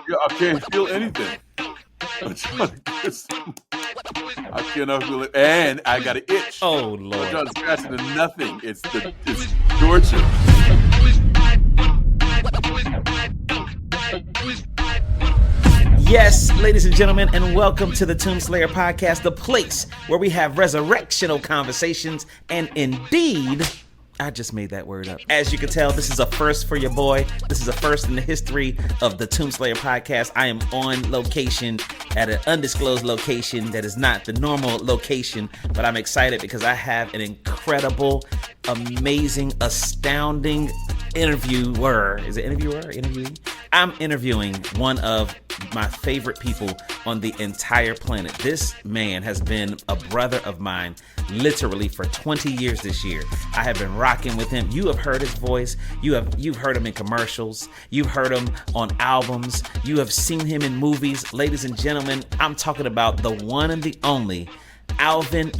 I can't feel anything. I'm trying to get I cannot feel it, and I got an itch. Oh I'm Lord! trying to scratch it and nothing. It's torture. Yes, ladies and gentlemen, and welcome to the Tomb Slayer podcast, the place where we have resurrectional conversations, and indeed, I just made that word up. As you can tell, this is a first for your boy. This is a first in the history of the Tomb Slayer podcast. I am on location at an undisclosed location that is not the normal location, but I'm excited because I have an incredible, amazing, astounding interviewer. Is it interviewer or interviewee? I'm interviewing one of my favorite people on the entire planet. This man has been a brother of mine literally for 20 years this year. I have been rocking with him. You have heard his voice. You've heard him in commercials. You've heard him on albums. You have seen him in movies. Ladies and gentlemen, I'm talking about the one and the only Alvin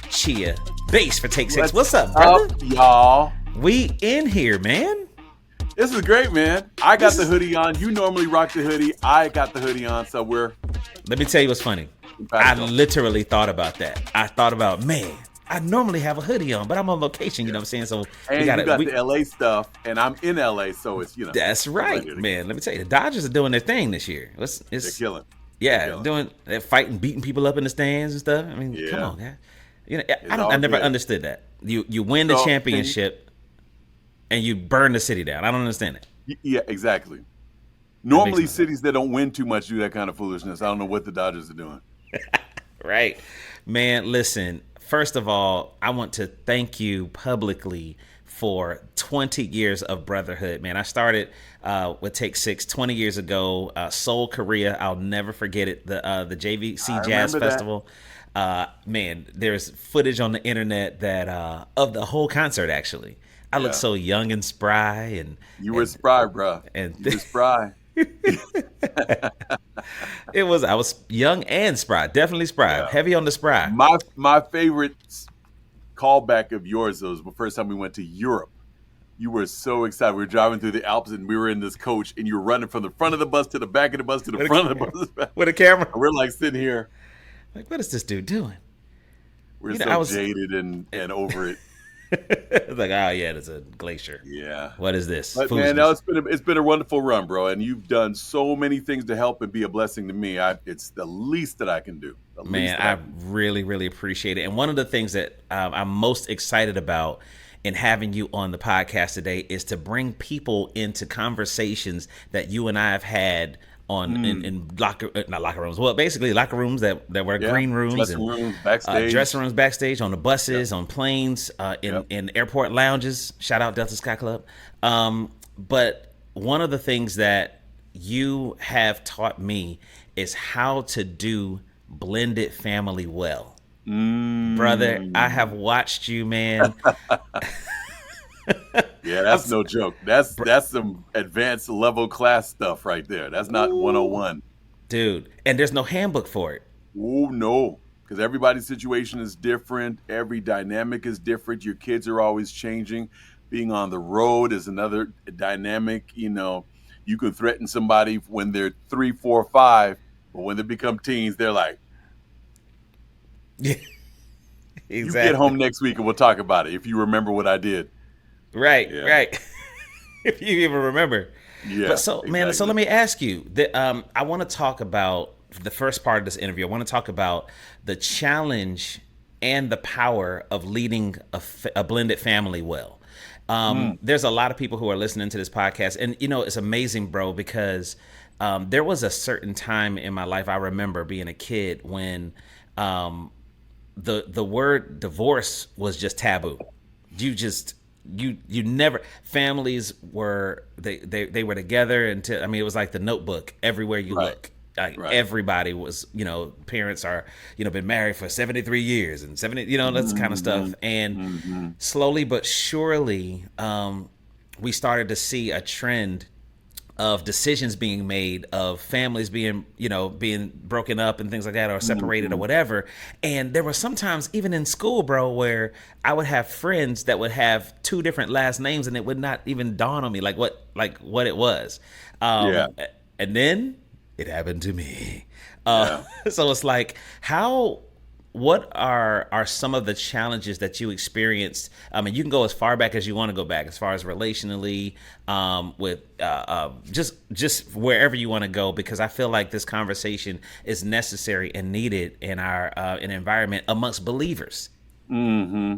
Chea. Bass for Take 6. What's up, brother? Y'all? We in here, man. This is great, man. I got the hoodie on. You normally rock the hoodie. I got the hoodie on, so we're... Let me tell you what's funny. I literally thought about that. I thought about, man, I normally have a hoodie on, but I'm on location, you know what I'm saying? So and you got the LA stuff, and I'm in LA, so it's, you know. That's right, man. Let me tell you, the Dodgers are doing their thing this year. They're killing. Yeah, they're fighting, beating people up in the stands and stuff. I mean, come on, guys. You know, I never understood that. You win the championship and you burn the city down. I don't understand it. Yeah, exactly. Normally, cities that don't win too much do that kind of foolishness. I don't know what the Dodgers are doing. Right. Man, listen, first of all, I want to thank you publicly for 20 years of brotherhood. Man, I started with Take 6 20 years ago, Seoul, Korea. I'll never forget it. The JVC Jazz Festival. Man, there's footage on the internet that of the whole concert, actually. I look so young and spry. And you were spry, bro. And you were spry. I was young and spry, definitely spry, heavy on the spry. My favorite callback of yours was the first time we went to Europe. You were so excited. We were driving through the Alps and we were in this coach and you were running from the front of the bus to the back of the bus to the front of the bus with a camera. And we're like sitting here like, what is this dude doing? We're jaded and over it. It's like, oh yeah, it's a glacier. Yeah. What is this? But man, no, it's been a wonderful run, bro. And you've done so many things to help and be a blessing to me. It's the least that I can do. Man, I really, really appreciate it. And one of the things that I'm most excited about in having you on the podcast today is to bring people into conversations that you and I have had on in not locker rooms. Well, basically locker rooms that were green rooms, dressing rooms backstage, on the buses, on planes, in airport lounges. Shout out Delta Sky Club. But one of the things that you have taught me is how to do blended family well. Brother, I have watched you, man. Yeah, that's no joke. That's some advanced level class stuff right there. That's not 101. Dude, and there's no handbook for it. Oh, no, because everybody's situation is different. Every dynamic is different. Your kids are always changing. Being on the road is another dynamic. You know, you can threaten somebody when they're 3, 4, 5, but when they become teens, they're like, yeah, exactly. You get home next week and we'll talk about it if you remember what I did. Right. If you even remember. Yeah. But so, exactly. Man, so let me ask you that. I want to talk about the first part of this interview. I want to talk about the challenge and the power of leading a blended family well. There's a lot of people who are listening to this podcast, and you know it's amazing, bro, because there was a certain time in my life I remember being a kid when the word divorce was just taboo. You never, families were they were together until, I mean, it was like The Notebook everywhere you look. Like everybody was, you know, parents are, you know, been married for 73 years and 70, you know, that's kind of stuff. And slowly but surely, we started to see a trend of decisions being made, of families being, you know, being broken up and things like that, or separated or whatever. And there were sometimes even in school, bro, where I would have friends that would have 2 different last names and it would not even dawn on me like what it was. And then It happened to me. Yeah. So it's like, what are some of the challenges that you experienced? I mean, you can go as far back as you want to go back, as far as relationally, with just wherever you want to go, because I feel like this conversation is necessary and needed in our an environment amongst believers. Hmm.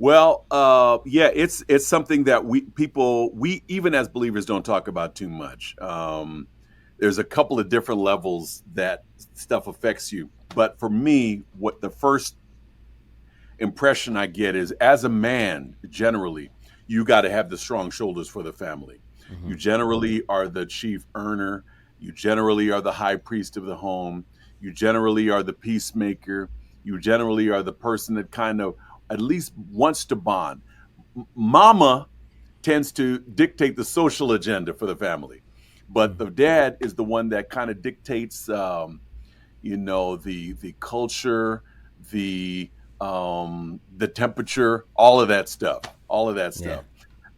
Well, yeah, it's something that we even as believers don't talk about too much. There's a couple of different levels that stuff affects you, but for me, what the first impression I get is, as a man, generally, you got to have the strong shoulders for the family. Mm-hmm. You generally are the chief earner. You generally are the high priest of the home. You generally are the peacemaker. You generally are the person that kind of at least wants to bond. Mama tends to dictate the social agenda for the family, but the dad is the one that kind of dictates, the culture, the the temperature, all of that Yeah.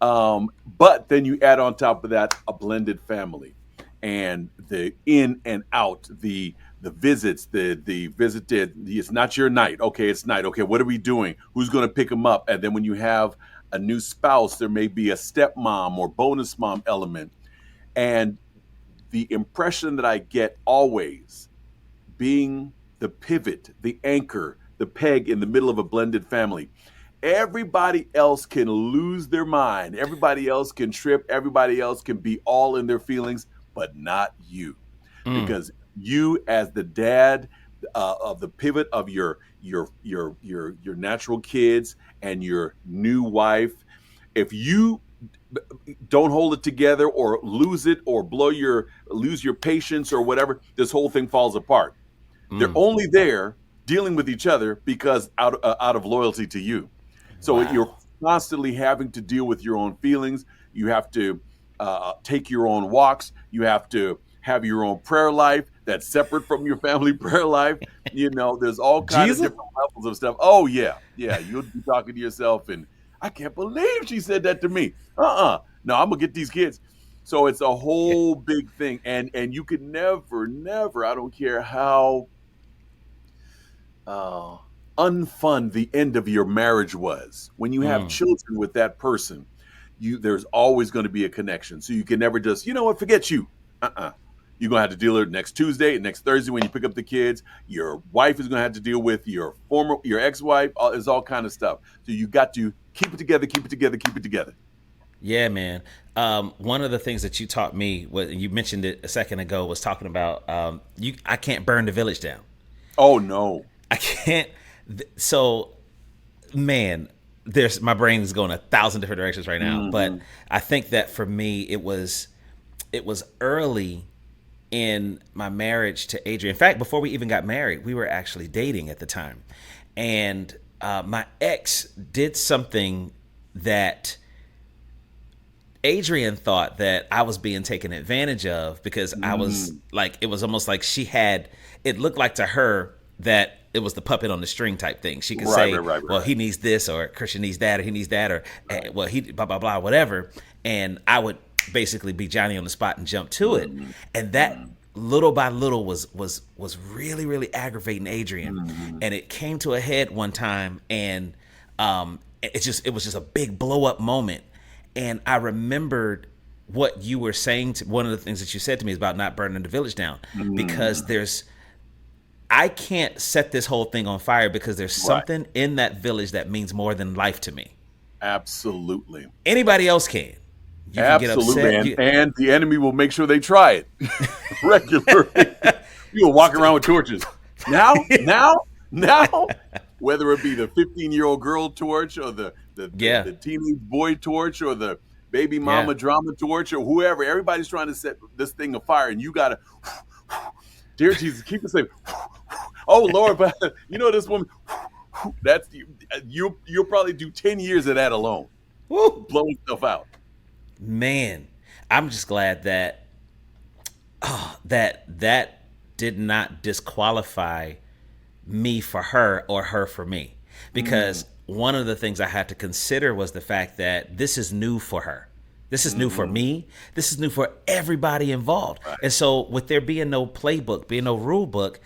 stuff. But then you add on top of that a blended family, and the in and out, the visits, the visited. It's not your night. Okay, it's night. Okay, what are we doing? Who's going to pick them up? And then when you have a new spouse, there may be a stepmom or bonus mom element. And the impression that I get always, being the pivot, the anchor, the peg in the middle of a blended family, everybody else can lose their mind. Everybody else can trip. Everybody else can be all in their feelings, but not you. Mm. Because you, as the dad of the pivot of your natural kids and your new wife, if you don't hold it together or lose it or lose your patience or whatever, this whole thing falls apart. They're Mm. only there dealing with each other because out of loyalty to you. So you're Wow. constantly having to deal with your own feelings. You have to take your own walks. You have to have your own prayer life that's separate from your family prayer life. There's all kind of Jesus? different levels of stuff. Oh yeah, yeah. You'll be talking to yourself, and I can't believe she said that to me. No, I'm gonna get these kids. So it's a whole big thing, and you could never. I don't care how uh, unfun the end of your marriage was. When you have Mm. children with that person, there's always going to be a connection. So you can never just, forget you. Uh-uh. You're going to have to deal with it next Tuesday, next Thursday when you pick up the kids. Your wife is going to have to deal with your ex-wife. There's all kind of stuff. So you got to keep it together, keep it together, keep it together. Yeah, man. One of the things that you taught me, what you mentioned it a second ago, was talking about I can't burn the village down. Oh no. I can't. So, man, there's my brain is going 1,000 different directions right now. But Hmm. I think that for me, it was early in my marriage to Adrian. In fact, before we even got married, we were actually dating at the time, and my ex did something that Adrian thought that I was being taken advantage of, because I was like, it was almost like it looked like to her that it was the puppet on the string type thing. She could Right, say, right, right, well, right. he needs this, or Khristian needs that, or he needs that, or well, he blah, blah, blah, whatever. And I would basically be Johnny on the spot and jump to it. Hmm. And that little by little was really, really aggravating Adrian. Hmm. And it came to a head one time, and it was just a big blow up moment. And I remembered what you were saying one of the things that you said to me is about not burning the village down, because Hmm. I can't set this whole thing on fire, because there's Right. something in that village that means more than life to me. Absolutely. Anybody else can. You can get Absolutely. upset. And the enemy will make sure they try it regularly. You'll walk around with torches. Now, whether it be the 15-year-old girl torch or Yeah. the teenage boy torch or the baby Yeah. mama drama torch or whoever, everybody's trying to set this thing afire, and you got to, dear Jesus, keep it safe. Oh Lord, but this woman, that's you'll probably do 10 years of that alone, Woo. blowing stuff out. Man, I'm just glad that that did not disqualify me for her or her for me, because one of the things I had to consider was the fact that this is new for her. This is new for me. This is new for everybody involved. Right. And so with there being no playbook, being no rule book,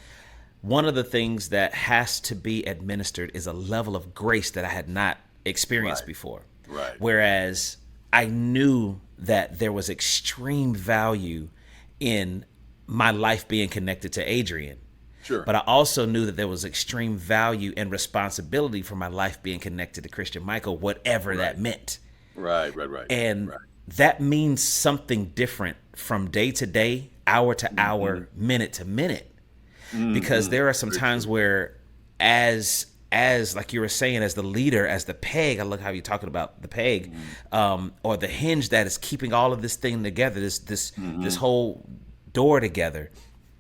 one of the things that has to be administered is a level of grace that I had not experienced before. Right. Whereas I knew that there was extreme value in my life being connected to Adrian. Sure. But I also knew that there was extreme value and responsibility for my life being connected to Khristian Michael, whatever that meant. Right. And that means something different from day to day, hour to hour, minute to minute. Because there are some times where as like you were saying, as the leader, as the peg, I look how you're talking about the peg, or the hinge that is keeping all of this thing together, this whole door together.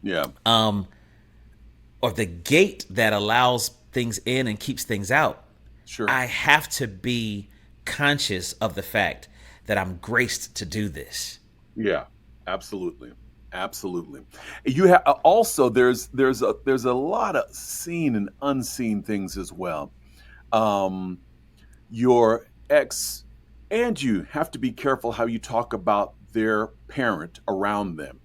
Yeah. Or the gate that allows things in and keeps things out. Sure. I have to be conscious of the fact that I'm graced to do this. Yeah, absolutely. You have also there's a lot of seen and unseen things as well. Your ex and you have to be careful how you talk about their parent around them.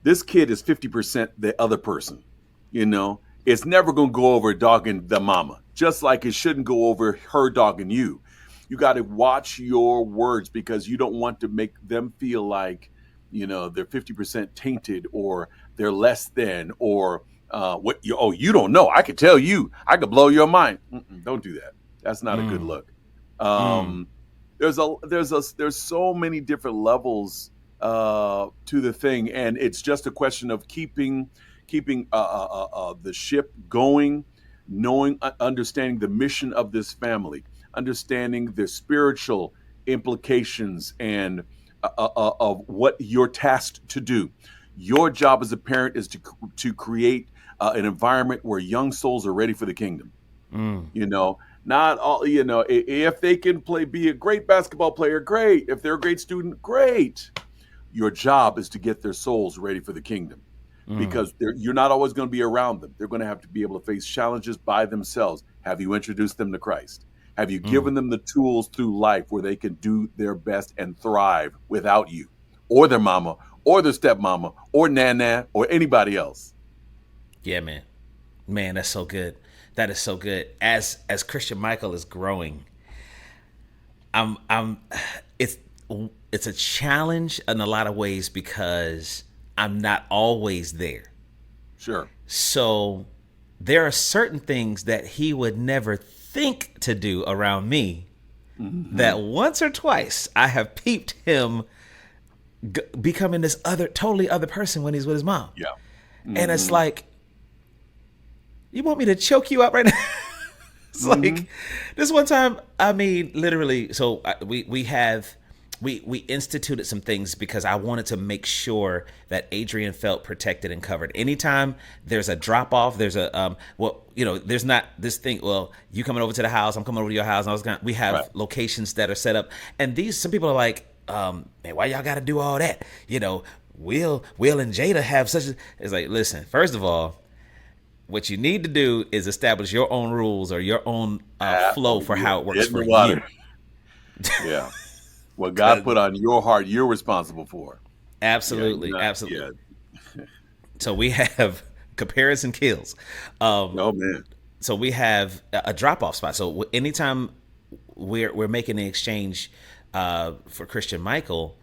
This kid is 50% the other person. It's never going to go over dogging the mama, just like it shouldn't go over her dogging you. You got to watch your words because you don't want to make them feel like, they're 50% tainted or they're less than or you don't know. I could tell you, I could blow your mind. Don't do that. That's not a good look. There's so many different levels to the thing, and it's just a question of keeping the ship going, understanding the mission of this family, understanding the spiritual implications and of what you're tasked to do. Your job as a parent is to create an environment where young souls are ready for the kingdom. Not all, if they can be a great basketball player, great. If they're a great student, great. Your job is to get their souls ready for the kingdom, because you're not always going to be around them. They're going to have to be able to face challenges by themselves. Have you introduced them to Christ? Have you given them the tools through life where they can do their best and thrive without you or their mama or their stepmama or nana or anybody else? Yeah, man, that's so good. That is so good. As Khristian Michael is growing, it's a challenge in a lot of ways because I'm not always there. Sure. So there are certain things that he would never think to do around me that once or twice I have peeped him becoming this totally other person when he's with his mom. Yeah. And it's like, you want me to choke you out right now? It's like this one time, literally. So we instituted some things because I wanted to make sure that Adrian felt protected and covered. Anytime there's a drop off, there's a there's not this thing. Well, you coming over to the house, I'm coming over to your house. And we have locations that are set up, and some people are like, man, why y'all got to do all that? Will and Jada have such. It's like, listen, first of all, what you need to do is establish your own rules or your own flow for how it works for you. Yeah. What God put on your heart, you're responsible for. Absolutely. Absolutely. Yeah. So we have comparison kills. Oh, man. So we have a drop-off spot. So anytime we're making an exchange for Khristian Michael,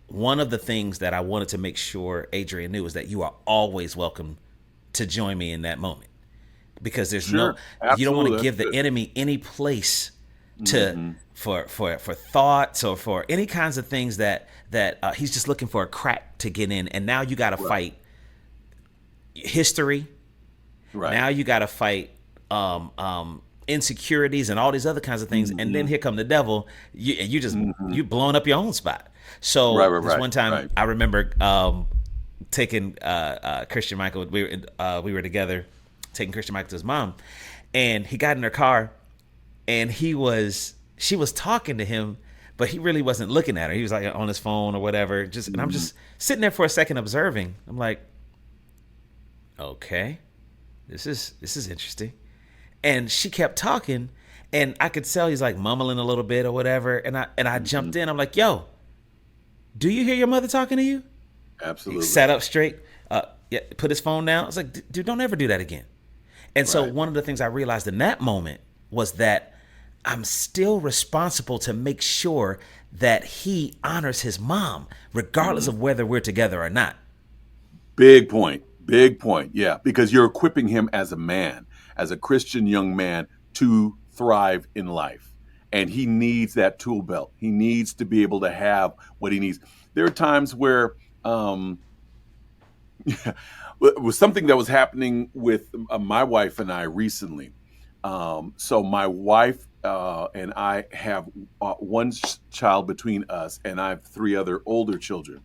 one of the things that I wanted to make sure Adrian knew is that you are always welcome to join me in that moment, because there's you don't want to give the enemy any place to for thoughts or for any kinds of things that he's just looking for a crack to get in. And now you got to fight history. Right. Now you got to fight insecurities and all these other kinds of things. And then here come the devil. You just you blowing up your own spot. So this one time I remember taking Khristian Michael. We were together, taking Khristian Michael to his mom, and he got in her car, and she was talking to him, but he really wasn't looking at her. He was like on his phone or whatever. And I'm just sitting there for a second observing. I'm like, okay, this is interesting. And she kept talking, and I could tell he's like mumbling a little bit or whatever. And I jumped in. I'm like, yo, do you hear your mother talking to you? He Absolutely. sat up straight, yeah, put his phone down. I was like, dude, don't ever do that again. And so Right. one of the things I realized in that moment was that I'm still responsible to make sure that he honors his mom, regardless of whether we're together or not. Big point. Big point. Yeah. Because you're equipping him as a man, as a Christian young man to thrive in life. And he needs that tool belt. He needs to be able to have what he needs. There are times where it was something that was happening with my wife and I recently. So my wife and I have one child between us, and I have three other older children.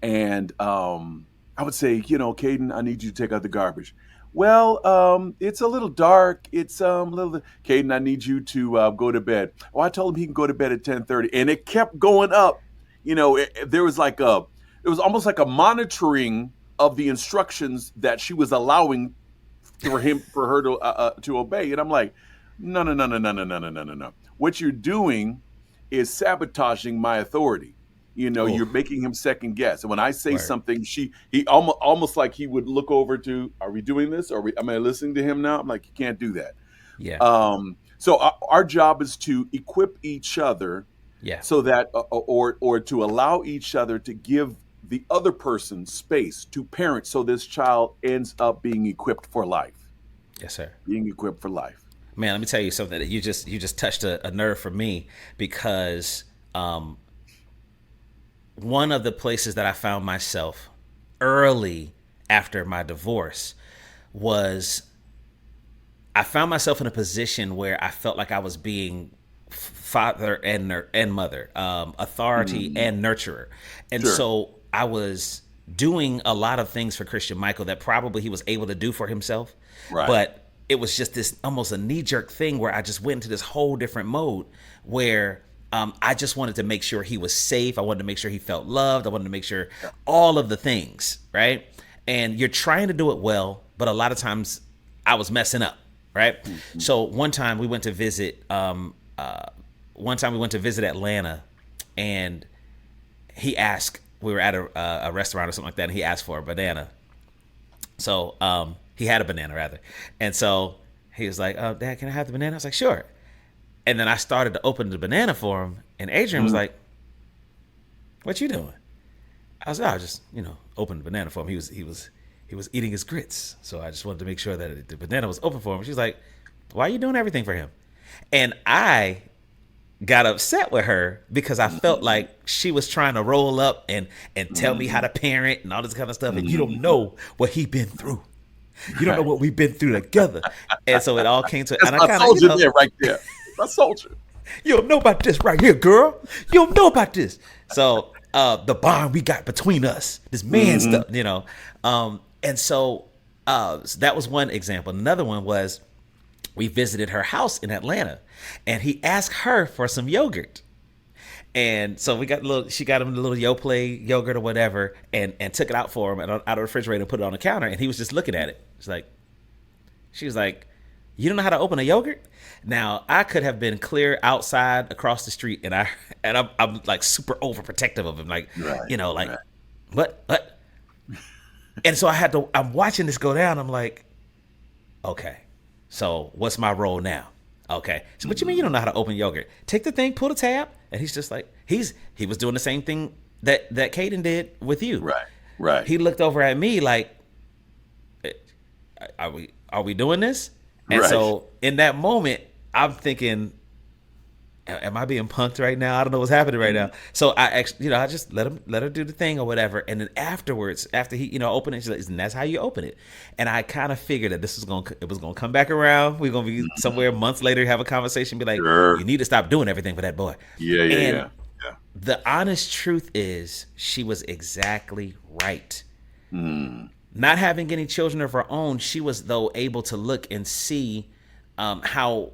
And I would say, Caden, I need you to take out the garbage. Well, it's a little dark. It's a little. Caden, I need you to go to bed. Oh, I told him he can go to bed at 10:30, and it kept going up. There was it was almost like a monitoring of the instructions that she was allowing for her to obey. And I'm like, no, no, no, no, no, no, no, no, no, no, no. What you're doing is sabotaging my authority. You're Oh, making him second guess. And when I say word. something, he almost like he would look over to, are we doing this? Am I listening to him now? I'm like, you can't do that. Yeah. So our job is to equip each other Yeah. so that, or to allow each other to give the other person space to parent, so this child ends up being equipped for life. Yes, sir. Being equipped for life. Man, let me tell you something that you just touched a nerve for me because one of the places that I found myself early after my divorce was I found myself in a position where I felt like I was being father and mother, authority Mm, and nurturer, and sure. so I was doing a lot of things for Christian Michael that probably he was able to do for himself, Right. but it was just this almost a knee jerk thing where I just went into this whole different mode where I just wanted to make sure he was safe. I wanted to make sure he felt loved. I wanted to make sure all of the things, right? And you're trying to do it well, but a lot of times I was messing up, right? So one time we went to visit. One time we went to visit Atlanta, and he asked. We were at a restaurant or something like that, and he asked for a banana. So he had a banana rather, and so he was like, "Oh, Dad, can I have the banana?" I was like, "Sure." And then I started to open the banana for him, and Adrian was Mm, like, "What you doing?" I was like, "I just opened the banana for him. He was eating his grits, so I just wanted to make sure that the banana was open for him." She's like, "Why are you doing everything for him?" And I got upset with her because I felt mm, like she was trying to roll up and tell me how mm, to parent and all this kind of stuff, and you don't mm. know what he been through. You don't know Right. what we've been through together. And so it all came to, That's and I my kind of, soldier there, right there. My soldier. you don't know about this right here, girl. You don't know about this. So the bond we got between us, this man Hmm. stuff. And so that was one example. Another one was we visited her house in Atlanta, and he asked her for some yogurt. And so she got him a little Yoplait yogurt or whatever, and took it out for him and out of the refrigerator and put it on the counter. And he was just looking at it. She was like, "You don't know how to open a yogurt?" Now I could have been clear outside across the street, and I'm like super overprotective of him, like Right. like Right. what, and so I'm watching this go down. I'm like, okay, so what's my role now? Okay, so what you mean you don't know how to open yogurt? Take the thing, pull the tab, and he's just like he was doing the same thing that Caden did with you. Right. Right. He looked over at me like, are we doing this? And Right. so in that moment, I'm thinking, am I being punked right now? I don't know what's happening right now. So I actually, I just let her do the thing or whatever. And then afterwards, after he, opened it, she's like, and that's how you open it. And I kind of figured that it was gonna come back around. We're gonna be somewhere months later, have a conversation, be like, you Sure. need to stop doing everything for that boy. Yeah. Yeah. And Yeah. Yeah. the honest truth is, she was exactly right. Mm. Not having any children of her own, she was though able to look and see how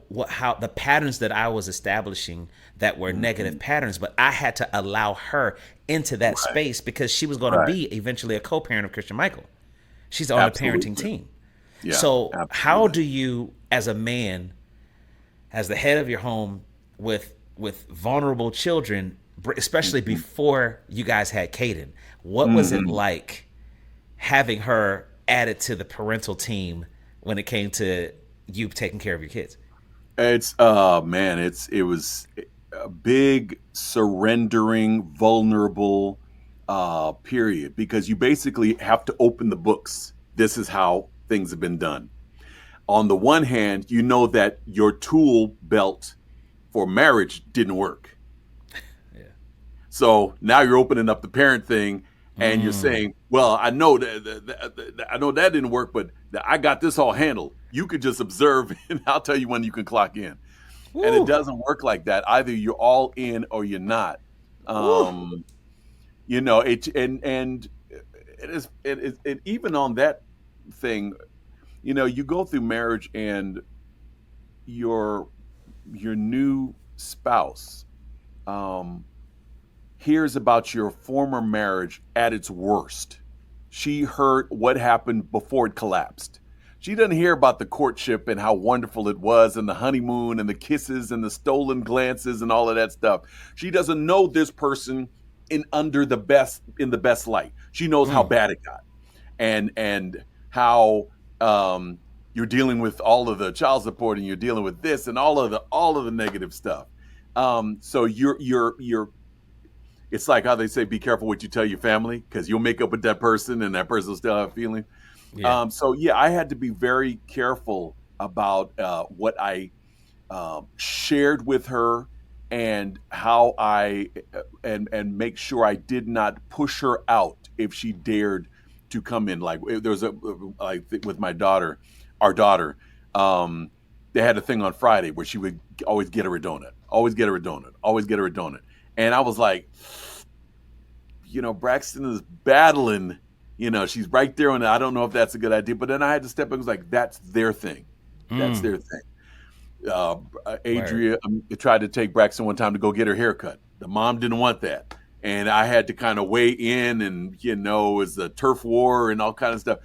the patterns that I was establishing that were Hmm. negative patterns, but I had to allow her into that Right. space because she was going to Right. be eventually a co-parent of Christian Michael. She's on the parenting Absolutely. team. Yeah. So how Absolutely. do you, as a man, as the head of your home with vulnerable children, especially Mm-hmm. before you guys had Kaden. What was it Mm-hmm. like having her added to the parental team when it came to you taking care of your kids? It's man, it was a big surrendering, vulnerable period because you basically have to open the books. This is how things have been done. On the one hand, you know that your tool belt for marriage didn't work. Yeah. So now you're opening up the parent thing and you're Mm. saying, well, I know I know that didn't work, but I got this all handled. You could just observe and I'll tell you when you can clock in. And it Woo. doesn't work like that. Either you're all in or you're not. Woo. Um, it and it even on that thing, you go through marriage and your your new spouse um, hears about your former marriage at its worst. She heard what happened before it collapsed. She doesn't hear about the courtship and how wonderful it was and the honeymoon and the kisses and the stolen glances and all of that stuff. She doesn't know this person in the best light. She knows how Mm. bad it got and how you're dealing with all of the child support and you're dealing with this and all of the negative stuff. So you're it's like how they say, be careful what you tell your family because you'll make up with that person and that person will still have a feeling. Yeah. So yeah, I had to be very careful about what I shared with her and how I and make sure I did not push her out if she dared to come in. Like there was like with my daughter, our daughter. They had a thing on Friday where she would always get her a donut, always get her a donut, always get her a donut. And I was like, Braxton is battling, she's right there. And I don't know if that's a good idea. But then I had to step in and was like, that's their thing. That's Mm. their thing. Word. Adria tried to take Braxton one time to go get her haircut. The mom didn't want that. And I had to kind of weigh in and, it was a turf war and all kind of stuff.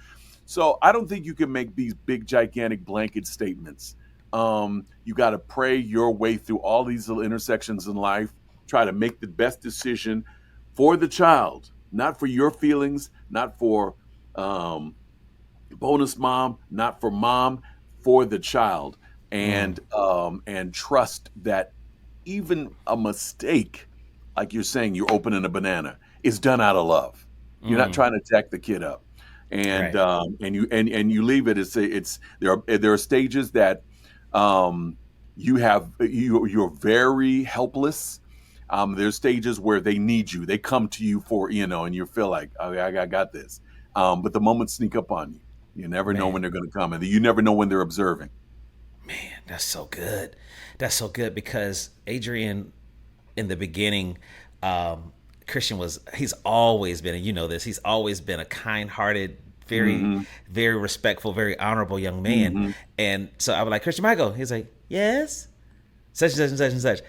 So I don't think you can make these big, gigantic blanket statements. You got to pray your way through all these little intersections in life. Try to make the best decision for the child, not for your feelings, not for bonus mom, not for mom, for the child, Mm. and trust that even a mistake, like you're saying, you're opening a banana, is done out of love. You're not Mm. trying to jack the kid up, and Right. you leave it. It's there are stages that you're very helpless. There's stages where they need you. They come to you for, and you feel like, okay, I got this. But the moments sneak up on you. You never know Man. when they're going to come, and you never know when they're observing. Man, that's so good. That's so good because Adrian, in the beginning, Khristian he's always been, and you know this, he's always been a kind-hearted, very, Hmm. very respectful, very honorable young man. Hmm. And so I was like, Khristian Michael. He's like, yes, such and such and such and such.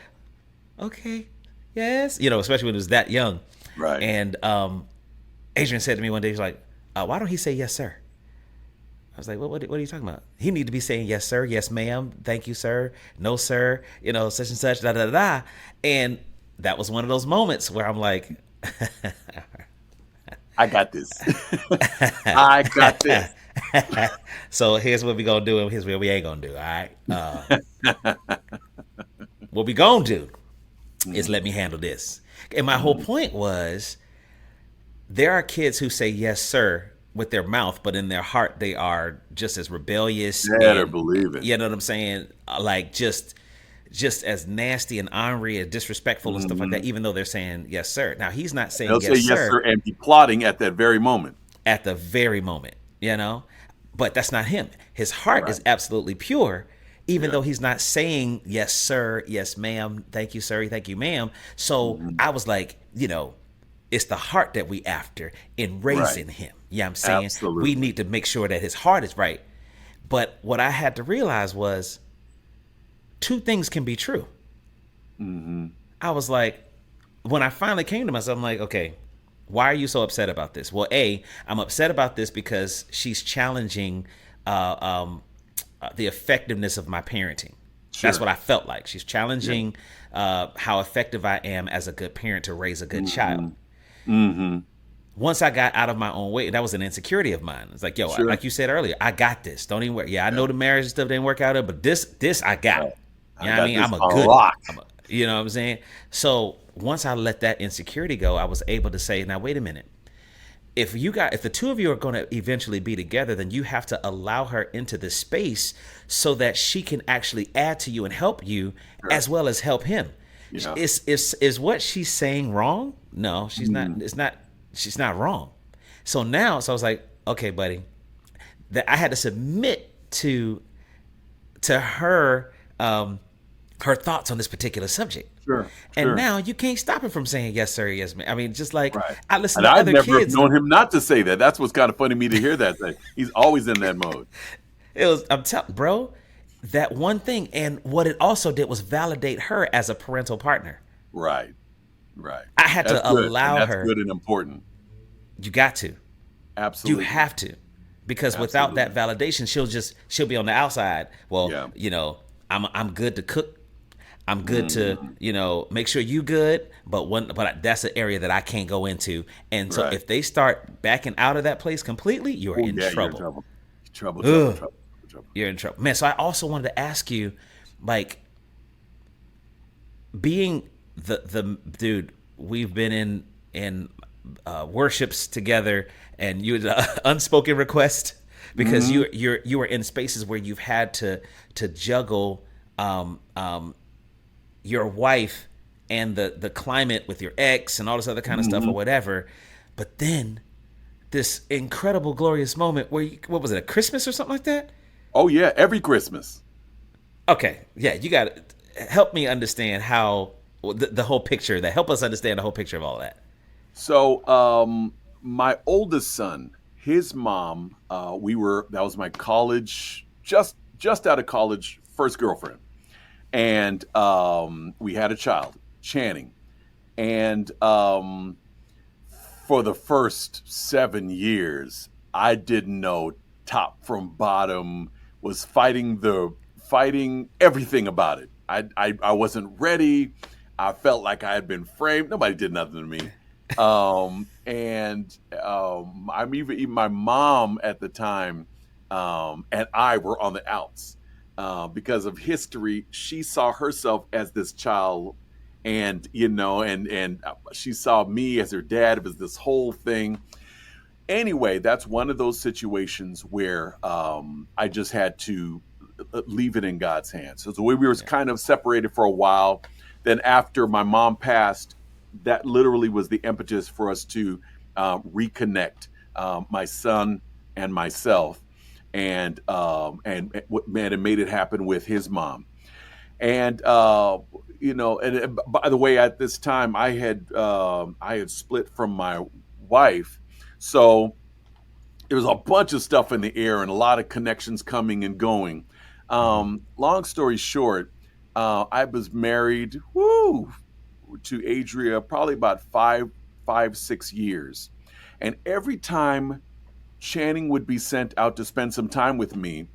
Okay, yes. Especially when he was that young. Right. And Adrian said to me one day, he's like, why don't he say yes, sir? I was like, what are you talking about? He need to be saying yes, sir, yes, ma'am, thank you, sir, no, sir, such and such, da da da. And that was one of those moments where I'm like, I got this. I got this. so here's what we gonna do and here's what we ain't gonna do. All right. What we gonna do is let me handle this. And my whole point was there are kids who say yes, sir, with their mouth, but in their heart they are just as rebellious. Better And believe it. you know what I'm saying? Like just as nasty and ornery and disrespectful and stuff like that, even though they're saying yes, sir. Now he's not saying They'll say yes, yes, sir, and be plotting at that very moment. at the very moment, but that's not him. His heart is Right. absolutely pure, even Yeah. though he's not saying yes, sir, yes, ma'am, thank you, sir, thank you, ma'am. So I was like, it's the heart that we after in raising him. Yeah, I'm saying Absolutely. we need to make sure that his heart is right. But what I had to realize was two things can be true. I was like, when I finally came to myself, I'm like, okay, why are you so upset about this? Well, I'm upset about this because she's challenging the effectiveness of my parenting. That's Sure. what I felt like. She's Yeah. challenging how effective I am as a good parent to raise a good child. Mm-hmm. Mm-hmm. Once I got out of my own way, that was an insecurity of mine. It's like, yo, Sure. like you said earlier, I got this. Don't even worry. Yeah, I Yeah. know the marriage and stuff didn't work out, but this I got. Right. You I know what I got mean? this I'm a on good, lock. you know what I'm saying? So once I let that insecurity go, I was able to say, now wait a minute. If the two of you are going to eventually be together, then you have to allow her into the space so that she can actually add to you and help you Sure. as well as help him. Yeah. Is what she's saying wrong? No, she's not. Mm. It's not. She's not wrong. So now, I was like, okay, buddy, that I had to submit to her her thoughts on this particular subject. Sure. And Sure. now you can't stop him from saying yes sir, yes ma'am. I mean, just like Right. I listen And to I'd other never have kids. known him not to say that. That's what's kind of funny to me to hear that thing. He's always in that mode. I'm telling, bro, that one thing, and what it also did was validate her as a parental partner. Right. Right. I had That's to good. allow And that's her. good and important. You got to. You Absolutely. have to, because without that validation, she'll be on the outside. Well, Yeah. you know, I'm good to cook. I'm good to, you know, make sure you good, but that's an area that I can't go into. And so Right. if they start backing out of that place completely, you're Oh, in yeah, trouble. you're in trouble. Trouble, Ugh. trouble. Trouble. You're in trouble, man. So I also wanted to ask you, like, being the dude, we've been in worships together, and you unspoken request because you were in spaces where you've had to juggle your wife and the climate with your ex and all this other kind of stuff or whatever, but then this incredible glorious moment where what was it, a Christmas or something like that? Oh, yeah, every Christmas. Okay, yeah, you got to help me understand how the whole picture. That help us understand the whole picture of all that. So, my oldest son, his mom, that was my college, just out of college, first girlfriend. And we had a child, Channing. And for the first 7 years, I didn't know top from bottom, was fighting everything about it. I wasn't ready. I felt like I had been framed. Nobody did nothing to me. I'm even my mom at the time, and I were on the outs because of history. She saw herself as this child, and she saw me as her dad. It was this whole thing. Anyway, that's one of those situations where I just had to leave it in God's hands. So the way we were kind of separated for a while. Then after my mom passed, that literally was the impetus for us to reconnect, my son and myself, and it made it happen with his mom. And by the way, at this time I had split from my wife, so there was a bunch of stuff in the air and a lot of connections coming and going. Long story short, I was married, to Adria probably about 6 years. And every time Channing would be sent out to spend some time with me,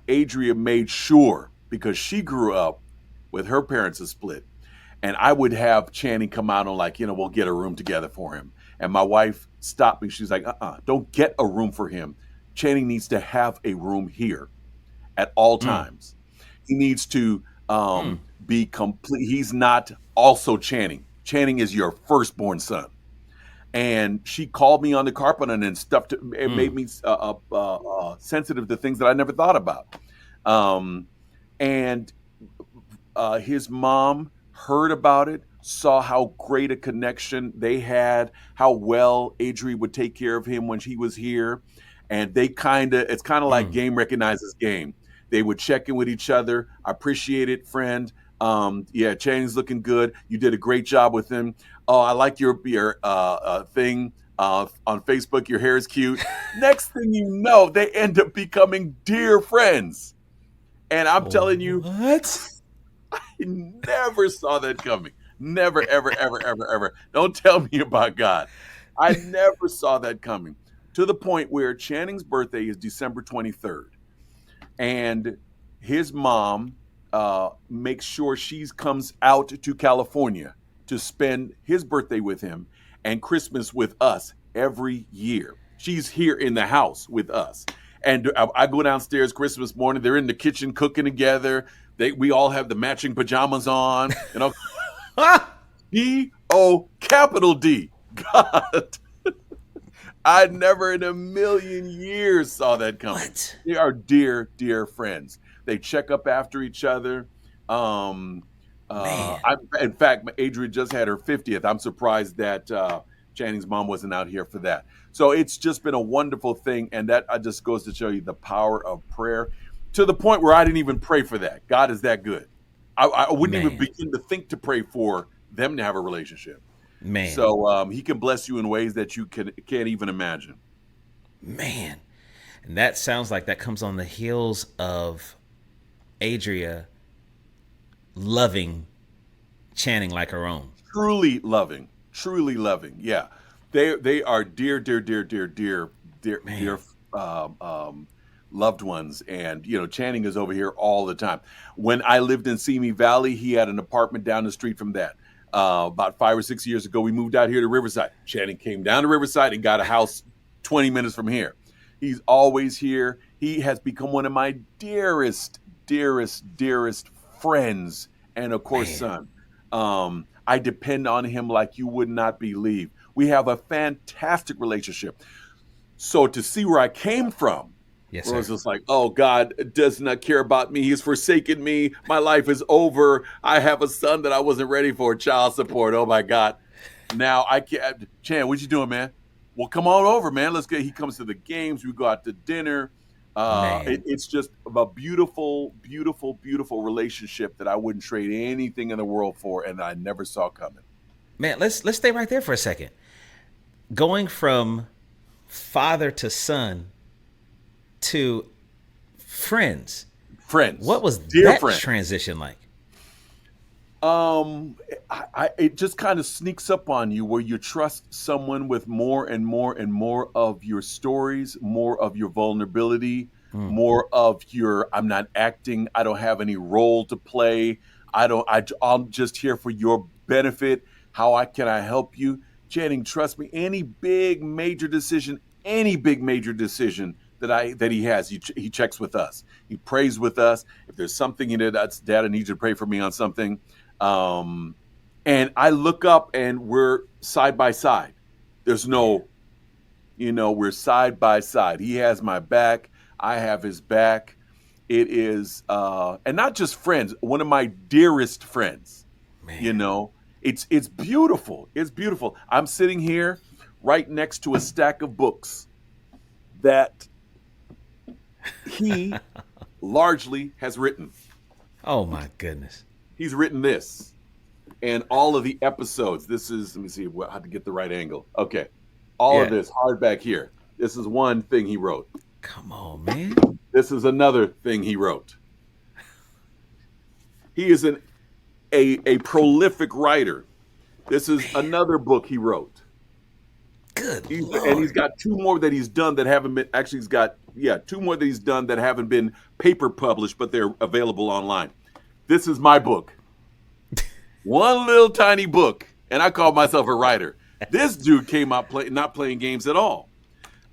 Adria made sure, because she grew up with her parents a split, and I would have Channing come out and we'll get a room together for him. And my wife stopped me. She's like, don't get a room for him. Channing needs to have a room here at all times. He needs to be complete. He's not also Channing. Channing is your firstborn son. And she called me on the carpet and stuff. It made me sensitive to things that I never thought about. And his mom heard about it, saw how great a connection they had, how well Adri would take care of him when he was here. And it's kind of like game recognizes game. They would check in with each other. I appreciate it, friend. Channing's looking good. You did a great job with him. Oh, I like your thing on Facebook. Your hair is cute. Next thing you know, they end up becoming dear friends. And I'm telling you, what? I never saw that coming. Never, ever, ever, ever, ever. Don't tell me about God. I never saw that coming. To the point where Channing's birthday is December 23rd. And his mom makes sure she comes out to California to spend his birthday with him and Christmas with us every year. She's here in the house with us. And I go downstairs Christmas morning. They're in the kitchen cooking together. We all have the matching pajamas on. D-O capital D. God. I never in a million years saw that coming. What? They are dear, dear friends. They check up after each other. In fact, Adria just had her 50th. I'm surprised that Channing's mom wasn't out here for that. So it's just been a wonderful thing. And that just goes to show you the power of prayer, to the point where I didn't even pray for that. God is that good. I wouldn't even begin to think to pray for them to have a relationship. Man. So he can bless you in ways that you can't even imagine. Man. And that sounds like that comes on the heels of Adria loving Channing like her own. Truly loving. Yeah. They are dear loved ones. And, Channing is over here all the time. When I lived in Simi Valley, he had an apartment down the street from that. About 5 or 6 years ago, we moved out here to Riverside. Channing came down to Riverside and got a house 20 minutes from here. He's always here. He has become one of my dearest friends, and of course, son. I depend on him like you would not believe. We have a fantastic relationship. So to see where I came from, yes, where I was just like, oh, God does not care about me. He's forsaken me. My life is over. I have a son that I wasn't ready for. Child support. Oh, my God. Now I can't. Chan, what you doing, man? Well, come on over, man. Let's get. He comes to the games. We go out to dinner. It's just a beautiful relationship that I wouldn't trade anything in the world for, and I never saw coming. Man, let's stay right there for a second. Going from father to son to friends. What was that transition like? It just kind of sneaks up on you, where you trust someone with more and more of your stories, more of your vulnerability, more of your, I'm not acting, I don't have any role to play. I'm just here for your benefit. How can I help you? Channing, trust me, any big major decision that he has, he checks with us. He prays with us. If there's something that's Dad, I need you to pray for me on something. And I look up and we're side by side. There's no, we're side by side. He has my back. I have his back. It is, and not just friends, one of my dearest friends. Man. It's beautiful. It's beautiful. I'm sitting here right next to a stack of books that he largely has written. Oh my goodness. He's written this and all of the episodes. This is, let me see how to get the right angle. Okay. All of this hardback here. This is one thing he wrote. Come on, man. This is another thing he wrote. He is a prolific writer. This is another book he wrote. Good Lord. And he's got two more that he's done that haven't been, actually he's got, two more that he's done that haven't been paper published, but they're available online. This is my book. One little tiny book. And I call myself a writer. This dude came out not playing games at all.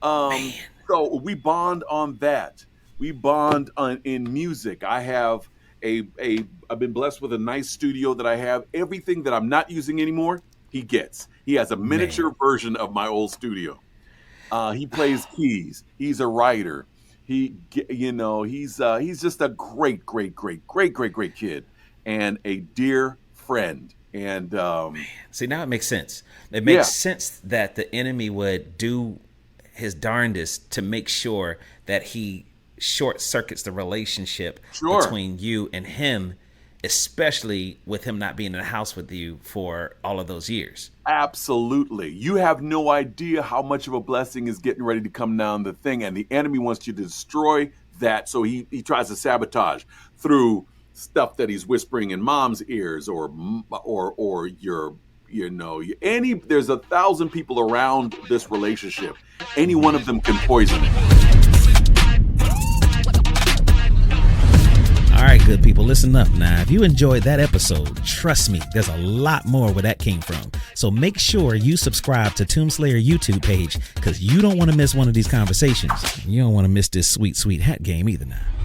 So we bond on that. We bond in music. I have I've been blessed with a nice studio that I have. Everything that I'm not using anymore, he gets. He has a miniature version of my old studio. He plays keys. He's a writer. He's just a great kid and a dear friend. And see, now it makes sense. It makes sense that the enemy would do his darndest to make sure that he short circuits the relationship between you and him, especially with him not being in the house with you for all of those years. Absolutely. You have no idea how much of a blessing is getting ready to come down the thing, and the enemy wants you to destroy that. So he tries to sabotage through stuff that he's whispering in mom's ears or your, there's 1,000 people around this relationship. Any one of them can poison it. All right, good people. listen up now. If you enjoyed that episode, trust me, there's a lot more where that came from. So make sure you subscribe to Tombslayer YouTube page, because you don't want to miss one of these conversations. You don't want to miss this sweet, sweet hat game either now.